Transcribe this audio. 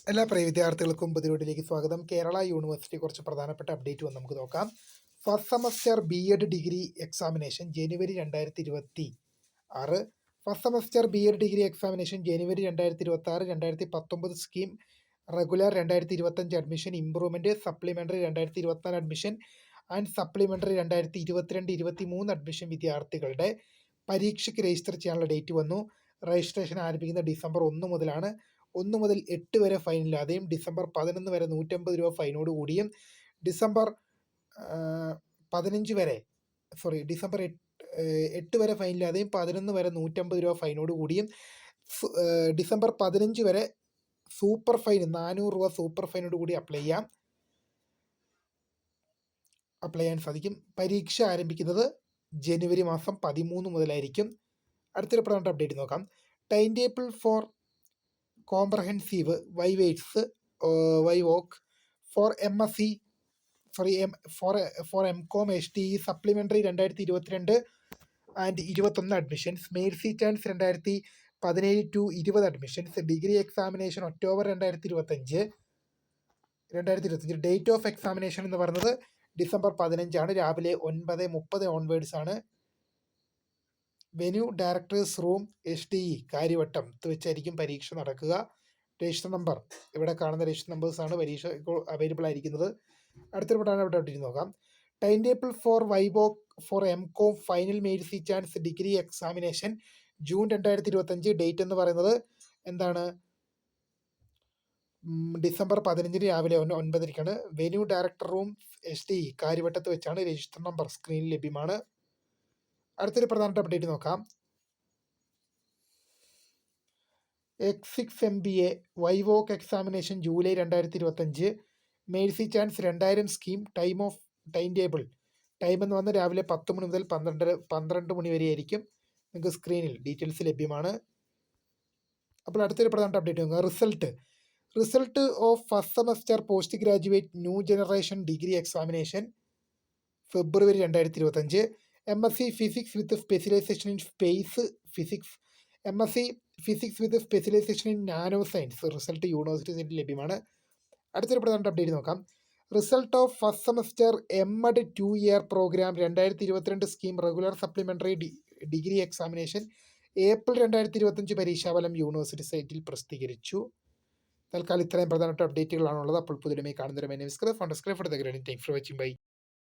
എല്ലാ പ്രിയ വിദ്യാർത്ഥികൾക്കും പുതിയതിലേക്ക് സ്വാഗതം. കേരള യൂണിവേഴ്സിറ്റി കുറച്ച് പ്രധാനപ്പെട്ട അപ്ഡേറ്റ് വന്ന് നമുക്ക് നോക്കാം. First semester BEd degree examination January 2026. First semester BEd degree examination January 2026, 2019 scheme regular 2025 admission, improvement supplementary 2024 admission and supplementary 2022-23 admission വിദ്യാർത്ഥികളുടെ പരീക്ഷയ്ക്ക് രജിസ്റ്റർ ചെയ്യാനുള്ള ഡേറ്റ് വന്നു. രജിസ്ട്രേഷൻ ആരംഭിക്കുന്നത് ഡിസംബർ 1 മുതലാണ്. 1 മുതൽ 8 വരെ ഫൈനില്ലാതെയും ഡിസംബർ 11 വരെ 150 രൂപ ഫൈനോട് കൂടിയും ഡിസംബർ 15 വരെ ഡിസംബർ 8 വരെ ഫൈനില്ലാതെയും 11 വരെ 150 രൂപ ഫൈനോട് കൂടിയും ഡിസംബർ 15 വരെ സൂപ്പർ ഫൈൻ 400 രൂപ സൂപ്പർ ഫൈനോട് കൂടി അപ്ലൈ ചെയ്യാൻ സാധിക്കും. പരീക്ഷ ആരംഭിക്കുന്നത് ജനുവരി മാസം 13 മുതലായിരിക്കും. അടുത്തൊരു പ്രധാനപ്പെട്ട അപ്ഡേറ്റ് നോക്കാം. ടൈം ടേബിൾ ഫോർ കോംപ്രഹെൻസീവ് വൈവേറ്റ്സ് viva voce for MSc for MCOM HTE supplementary 2022 and 21 admissions, mercy chance 2017-20 admissions, degree examination October 2025. Date of examination എന്ന് പറയുന്നത് ഡിസംബർ 15 രാവിലെ 9:30 ഓൺവേർഡ്സ് ആണ്. Venue director's room HTE Karyavattom വെച്ചായിരിക്കും പരീക്ഷ നടക്കുക. രജിസ്റ്റർ നമ്പർ ഇവിടെ കാണുന്ന രജിസ്റ്റർ നമ്പേഴ്സാണ് പരീക്ഷ അവൈലബിൾ ആയിരിക്കുന്നത്. അടുത്തൊരു പ്രധാനപ്പെട്ട അപ്ഡേറ്റ് നോക്കാം. Time table for viva voce for MCOM final mercy chance degree examination June 2025. Date എന്ന് പറയുന്നത് എന്താണ്? ഡിസംബർ 15 രാവിലെ 9:00 വെന്യൂ ഡയറക്ടർ റൂം HTE കാര്യവട്ടത്ത് വെച്ചാണ്. രജിസ്റ്റർ നമ്പർ സ്ക്രീനിൽ ലഭ്യമാണ്. അടുത്തൊരു പ്രധാനപ്പെട്ട അപ്ഡേറ്റ് നോക്കാം. X6 MBA viva voce examination July 2025, mercy chance 2000 scheme. Time table time എന്ന് പറഞ്ഞാൽ രാവിലെ 10 മണി മുതൽ 12 മണി വരെ ആയിരിക്കും. നിങ്ങൾക്ക് സ്ക്രീനിൽ ഡീറ്റെയിൽസ് ലഭ്യമാണ്. അപ്പോൾ അടുത്തൊരു പ്രധാനപ്പെട്ട അപ്ഡേറ്റ് നോക്കുക. Result of first semester post graduate new generation degree examination February 2025. MSc physics with specialisation in space physics, MSc physics with specialisation in nano science result university സൈറ്റിൽ ലഭ്യമാണ്. അടുത്തൊരു പ്രധാനപ്പെട്ട അപ്ഡേറ്റ് നോക്കാം. Result of first semester MEd 2 year programme 2022 scheme regular supplementary degree examination April 2025 പരീക്ഷാഫലം university സൈറ്റിൽ പ്രസിദ്ധീകരിച്ചു. തൽക്കാലം ഇത്രയും പ്രധാനപ്പെട്ട അപ്ഡേറ്റുകളാണുള്ളത്. അപ്പോൾ പുതിയതുമായി കാണുന്നവരെ phone subscribe for the grading. Thanks for watching. By.